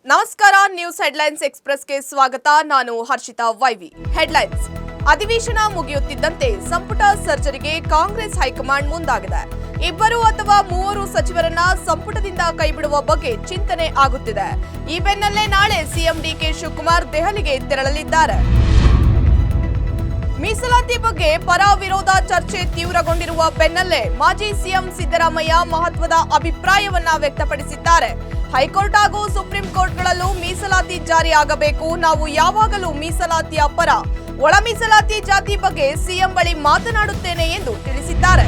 ನಮಸ್ಕಾರ, news headlines ಎಕ್ಸ್‌ಪ್ರೆಸ್‌ಗೆ ಸ್ವಾಗತ. ನಾನು ಹರ್ಷಿತಾ ವೈವಿ. ಹೆಡ್ಲೈನ್ಸ್. ಅಧಿವೇಶನ ಮುಗಿಯುತ್ತಿದ್ದಂತೆ ಸಂಪುಟ ಸರ್ಜರಿಗೆ ಕಾಂಗ್ರೆಸ್ ಹೈಕಮಾಂಡ್ ಮುಂದಾಗಿದೆ. 2 ಅಥವಾ 3 ಸಚಿವರನ್ನ ಸಂಪುಟದಿಂದ ಕೈಬಿಡುವ ಬಗ್ಗೆ ಚಿಂತನೆ ಆಗುತ್ತಿದೆ. ಈ ಬೆನ್ನಲ್ಲೇ ನಾಳೆ ಸಿಎಂ ಡಿಕೆ ಶಿವಕುಮಾರ್ ದೆಹಲಿಗೆ ತೆರಳಲಿದ್ದಾರೆ. ಮೀಸಲಾತಿ ಬಗ್ಗೆ ಪರ ವಿರೋಧ ಚರ್ಚೆ ತೀವ್ರಗೊಂಡಿರುವ ಬೆನ್ನಲ್ಲೇ ಮಾಜಿ ಸಿಎಂ ಸಿದ್ದರಾಮಯ್ಯ ಮಹತ್ವದ ಅಭಿಪ್ರಾಯವನ್ನ ವ್ಯಕ್ತಪಡಿಸಿದ್ದಾರೆ. ಹೈಕೋರ್ಟ್ ಹಾಗೂ ಸುಪ್ರೀಂ ಕೋರ್ಟ್ಗಳಲ್ಲೂ ಮೀಸಲಾತಿ ಜಾರಿಯಾಗಬೇಕು. ನಾವು ಯಾವಾಗಲೂ ಮೀಸಲಾತಿಯ ಪರ. ಒಳ ಮೀಸಲಾತಿ ಜಾತಿ ಬಗ್ಗೆ ಸಿಎಂ ಬಳಿ ಮಾತನಾಡುತ್ತೇನೆ ಎಂದು ತಿಳಿಸಿದ್ದಾರೆ.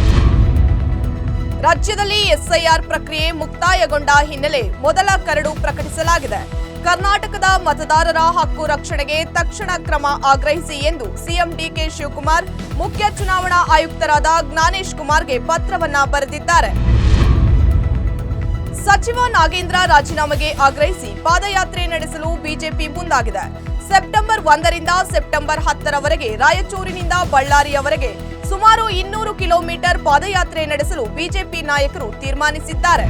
ರಾಜ್ಯದಲ್ಲಿ ಎಸ್ಐಆರ್ ಪ್ರಕ್ರಿಯೆ ಮುಕ್ತಾಯಗೊಂಡ ಹಿನ್ನೆಲೆ ಮೊದಲ ಕರಡು ಪ್ರಕಟಿಸಲಾಗಿದೆ. ಕರ್ನಾಟಕದ ಮತದಾರರ ಹಕ್ಕು ರಕ್ಷಣೆಗೆ ತಕ್ಷಣ ಕ್ರಮ ಆಗ್ರಹಿಸಿ ಎಂದು ಸಿಎಂ ಡಿಕೆ ಶಿವಕುಮಾರ್ ಮುಖ್ಯ ಚುನಾವಣಾ ಆಯುಕ್ತರಾದ ಜ್ಞಾನೇಶ್ ಕುಮಾರ್ಗೆ ಪತ್ರವನ್ನ ಬರೆದಿದ್ದಾರೆ. ಸಚಿವ ನಾಗೇಂದ್ರ ರಾಜೀನಾಮೆಗೆ ಆಗ್ರಹಿಸಿ ಪಾದಯಾತ್ರೆ ನಡೆಸಲು ಬಿಜೆಪಿ ಮುಂದಾಗಿದೆ. ಸೆಪ್ಟೆಂಬರ್ 1ರಿಂದ ಸೆಪ್ಟೆಂಬರ್ 10ರವರೆಗೆ ರಾಯಚೂರಿನಿಂದ ಬಳ್ಳಾರಿಯವರೆಗೆ ಸುಮಾರು 200 ಕಿಲೋಮೀಟರ್ ಪಾದಯಾತ್ರೆ ನಡೆಸಲು ಬಿಜೆಪಿ ನಾಯಕರು ತೀರ್ಮಾನಿಸಿದ್ದಾರೆ.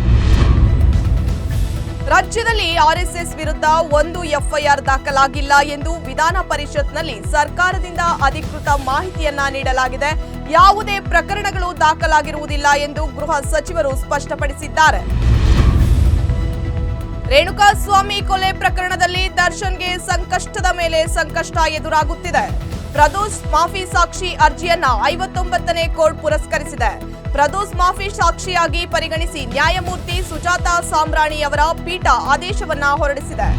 ರಾಜ್ಯದಲ್ಲಿ ಆರ್ಎಸ್ಎಸ್ ವಿರುದ್ಧ ಒಂದು ಎಫ್ಐಆರ್ ದಾಖಲಾಗಿಲ್ಲ ಎಂದು ವಿಧಾನ ಪರಿಷತ್ನಲ್ಲಿ ಸರ್ಕಾರದಿಂದ ಅಧಿಕೃತ ಮಾಹಿತಿಯನ್ನ ನೀಡಲಾಗಿದೆ. ಯಾವುದೇ ಪ್ರಕರಣಗಳು ದಾಖಲಾಗಿರುವುದಿಲ್ಲ ಎಂದು ಗೃಹ ಸಚಿವರು ಸ್ಪಷ್ಟಪಡಿಸಿದ್ದಾರೆ. ರೇಣುಕಾಸ್ವಾಮಿ ಕೊಲೆ ಪ್ರಕರಣದಲ್ಲಿ ದರ್ಶನ್ಗೆ ಸಂಕಷ್ಟದ ಮೇಲೆ ಸಂಕಷ್ಟ ಎದುರಾಗುತ್ತಿದೆ. ಪ್ರದೋಷ್ ಮಾಫಿ ಸಾಕ್ಷಿ ಅರ್ಜಿಯನ್ನ 59ನೇ ಕೋರ್ಟ್ ಪುರಸ್ಕರಿಸಿದೆ. ಪ್ರದೋಷ್ ಮಾಫಿ ಸಾಕ್ಷಿಯಾಗಿ ಪರಿಗಣಿಸಿ ನ್ಯಾಯಮೂರ್ತಿ ಸುಜಾತಾ ಸಾಮ್ರಾಣಿ ಅವರ ಪೀಠ ಆದೇಶವನ್ನ ಹೊರಡಿಸಿದೆ.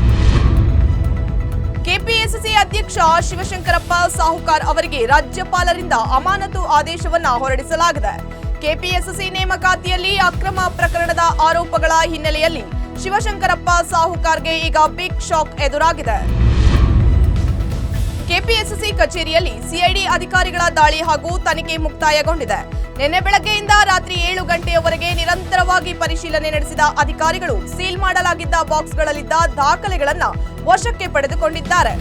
ಕೆಪಿಎಸ್ಸಿ ಅಧ್ಯಕ್ಷ ಶಿವಶಂಕರಪ್ಪ ಸಾಹುಕಾರ್ ಅವರಿಗೆ ರಾಜ್ಯಪಾಲರಿಂದ ಅಮಾನತು ಆದೇಶವನ್ನ ಹೊರಡಿಸಲಾಗಿದೆ. ಕೆಪಿಎಸ್ಸಿ ನೇಮಕಾತಿಯಲ್ಲಿ ಅಕ್ರಮ ಪ್ರಕರಣದ ಆರೋಪಗಳ ಹಿನ್ನೆಲೆಯಲ್ಲಿ ಶಿವಶಂಕರಪ್ಪ ಸಾಹುಕಾರ್ಗೆ ಈಗ ಬಿಗ್ ಶಾಕ್ ಎದುರಾಗಿದೆ. ಕೆಪಿಎಸ್ಸಿ ಕಚೇರಿಯಲ್ಲಿ ಸಿಐಡಿ ಅಧಿಕಾರಿಗಳ ದಾಳಿ ಹಾಗೂ ತನಿಖೆ ಮುಕ್ತಾಯಗೊಂಡಿದೆ. ನಿನ್ನೆ ಬೆಳಗ್ಗೆಯಿಂದ ರಾತ್ರಿ 7 ಗಂಟೆಯವರೆಗೆ ನಿರಂತರವಾಗಿ ಪರಿಶೀಲನೆ ನಡೆಸಿದ ಅಧಿಕಾರಿಗಳು ಸೀಲ್ ಮಾಡಲಾಗಿದ್ದ ಬಾಕ್ಸ್ಗಳಲ್ಲಿದ್ದ ದಾಖಲೆಗಳನ್ನು ವಶಕ್ಕೆ ಪಡೆದುಕೊಂಡಿದ್ದಾರೆ.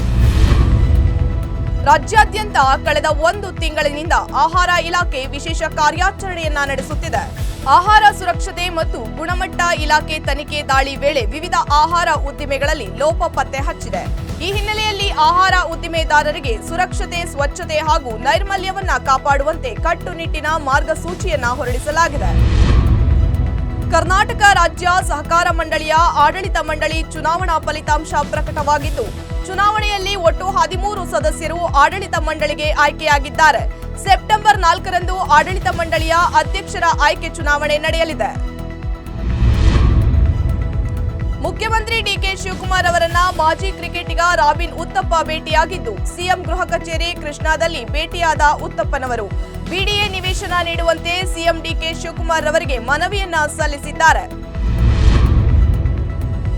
ರಾಜ್ಯಾದ್ಯಂತ ಕಳೆದ 1 ತಿಂಗಳಿನಿಂದ ಆಹಾರ ಇಲಾಖೆ ವಿಶೇಷ ಕಾರ್ಯಾಚರಣೆಯನ್ನ ನಡೆಸುತ್ತಿದೆ. ಆಹಾರ ಸುರಕ್ಷತೆ ಮತ್ತು ಗುಣಮಟ್ಟ ಇಲಾಖೆ ತನಿಖೆ ದಾಳಿ ವೇಳೆ ವಿವಿಧ ಆಹಾರ ಉದ್ದಿಮೆಗಳಲ್ಲಿ ಲೋಪ ಪತ್ತೆ ಹಚ್ಚಿದೆ. ಈ ಹಿನ್ನೆಲೆಯಲ್ಲಿ ಆಹಾರ ಉದ್ದಿಮೆದಾರರಿಗೆ ಸುರಕ್ಷತೆ, ಸ್ವಚ್ಛತೆ ಹಾಗೂ ನೈರ್ಮಲ್ಯವನ್ನ ಕಾಪಾಡುವಂತೆ ಕಟ್ಟುನಿಟ್ಟಿನ ಮಾರ್ಗಸೂಚಿಯನ್ನ ಹೊರಡಿಸಲಾಗಿದೆ. ಕರ್ನಾಟಕ ರಾಜ್ಯ ಸಹಕಾರ ಮಂಡಳಿಯ ಆಡಳಿತ ಮಂಡಳಿ ಚುನಾವಣಾ ಫಲಿತಾಂಶ ಪ್ರಕಟವಾಗಿದ್ದು, ಚುನಾವಣೆಯಲ್ಲಿ ಒಟ್ಟು 13 ಸದಸ್ಯರು ಆಡಳಿತ ಮಂಡಳಿಗೆ ಆಯ್ಕೆಯಾಗಿದ್ದಾರೆ. ಸೆಪ್ಟೆಂಬರ್ 4ರಂದು ಆಡಳಿತ ಮಂಡಳಿಯ ಅಧ್ಯಕ್ಷರ ಆಯ್ಕೆ ಚುನಾವಣೆ ನಡೆಯಲಿದೆ. ಮುಖ್ಯಮಂತ್ರಿ ಡಿಕೆ ಶಿವಕುಮಾರ್ ಅವರನ್ನ ಮಾಜಿ ಕ್ರಿಕೆಟಿಗ ರಾಬಿನ್ ಉತ್ತಪ್ಪ ಭೇಟಿಯಾಗಿದ್ದು, ಸಿಎಂ ಗೃಹ ಕಚೇರಿ ಕೃಷ್ಣಾದಲ್ಲಿ ಭೇಟಿಯಾದ ಉತ್ತಪ್ಪನವರು ಬಿಡಿಎ ನಿವೇಶನ ನೀಡುವಂತೆ ಸಿಎಂ ಡಿಕೆ ಶಿವಕುಮಾರ್ ಅವರಿಗೆ ಮನವಿಯನ್ನ ಸಲ್ಲಿಸಿದ್ದಾರೆ.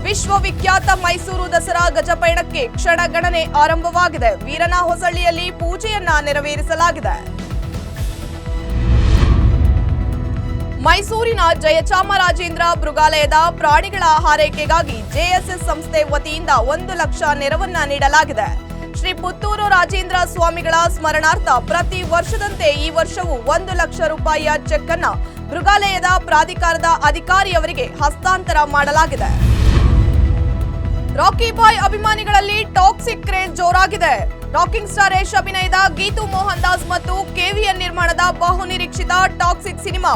ವಿಶ್ವವಿಖ್ಯಾತ ಮೈಸೂರು ದಸರಾ ಗಜಪಯಣಕ್ಕೆ ಕ್ಷಣಗಣನೆ ಆರಂಭವಾಗಿದೆ. ವೀರನ ಹೊಸಳ್ಳಿಯಲ್ಲಿ ಪೂಜೆಯನ್ನ ನೆರವೇರಿಸಲಾಗಿದೆ. ಮೈಸೂರಿನ ಜಯಚಾಮರಾಜೇಂದ್ರ ಮೃಗಾಲಯದ ಪ್ರಾಣಿಗಳ ಹಾರೈಕೆಗಾಗಿ ಜೆಎಸ್ಎಸ್ ಸಂಸ್ಥೆ ವತಿಯಿಂದ 1 ಲಕ್ಷ ನೆರವನ್ನ ನೀಡಲಾಗಿದೆ. ಶ್ರೀ ಪುತ್ತೂರು ರಾಜೇಂದ್ರ ಸ್ವಾಮಿಗಳ ಸ್ಮರಣಾರ್ಥ ಪ್ರತಿ ವರ್ಷದಂತೆ ಈ ವರ್ಷವೂ 1 ಲಕ್ಷ ರೂಪಾಯಿಯ ಚೆಕ್ ಅನ್ನ ಮೃಗಾಲಯದ ಪ್ರಾಧಿಕಾರದ ಅಧಿಕಾರಿಯವರಿಗೆ ಹಸ್ತಾಂತರ ಮಾಡಲಾಗಿದೆ. ರಾಕಿ ಬಾಯ್ ಅಭಿಮಾನಿಗಳಲ್ಲಿ ಟಾಕ್ಸಿಕ್ ಕ್ರೇಜ್ ಜೋರಾಗಿದೆ. ರಾಕಿಂಗ್ ಸ್ಟಾರ್ ಯಶ್ ಅಭಿನಯದ ಗೀತು ಮೋಹನ್ ದಾಸ್ ಮತ್ತು ಕೆವಿಎನ್ ನಿರ್ಮಾಣದ ಬಹುನಿರೀಕ್ಷಿತ ಟಾಕ್ಸಿಕ್ ಸಿನಿಮಾ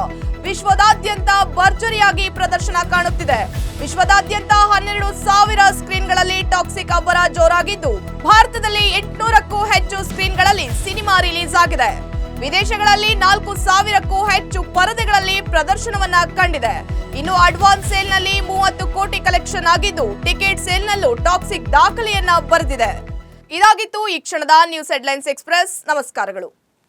ವಿಶ್ವದಾದ್ಯಂತ ಭರ್ಜರಿಯಾಗಿ ಪ್ರದರ್ಶನ ಕಾಣುತ್ತಿದೆ. ವಿಶ್ವದಾದ್ಯಂತ 12,000 ಸ್ಕ್ರೀನ್ಗಳಲ್ಲಿ ಟಾಕ್ಸಿಕ್ ಅಬ್ಬರ ಜೋರಾಗಿದ್ದು, ಭಾರತದಲ್ಲಿ 800ಕ್ಕೂ ಹೆಚ್ಚು ಸ್ಕ್ರೀನ್ಗಳಲ್ಲಿ ಸಿನಿಮಾ ರಿಲೀಸ್ ಆಗಿದೆ. ವಿದೇಶಗಳಲ್ಲಿ 4,000ಕ್ಕೂ ಹೆಚ್ಚು ಪರದೆಗಳಲ್ಲಿ ಪ್ರದರ್ಶನವನ್ನ ಕಂಡಿದೆ. ಇನ್ನು ಅಡ್ವಾನ್ಸ್ ಸೇಲ್ನಲ್ಲಿ 30 ಕೋಟಿ ಕಲೆಕ್ಷನ್ ಆಗಿದ್ದು, ಟಿಕೆಟ್ ಸೇಲ್ನಲ್ಲೂ ಟಾಕ್ಸಿಕ್ ದಾಖಲೆಯನ್ನ ಬರೆದಿದೆ. ಇದಾಗಿತ್ತು ಈ ಕ್ಷಣದ ನ್ಯೂಸ್ ಹೆಡ್ಲೈನ್ಸ್ ಎಕ್ಸ್‌ಪ್ರೆಸ್. ನಮಸ್ಕಾರಗಳು.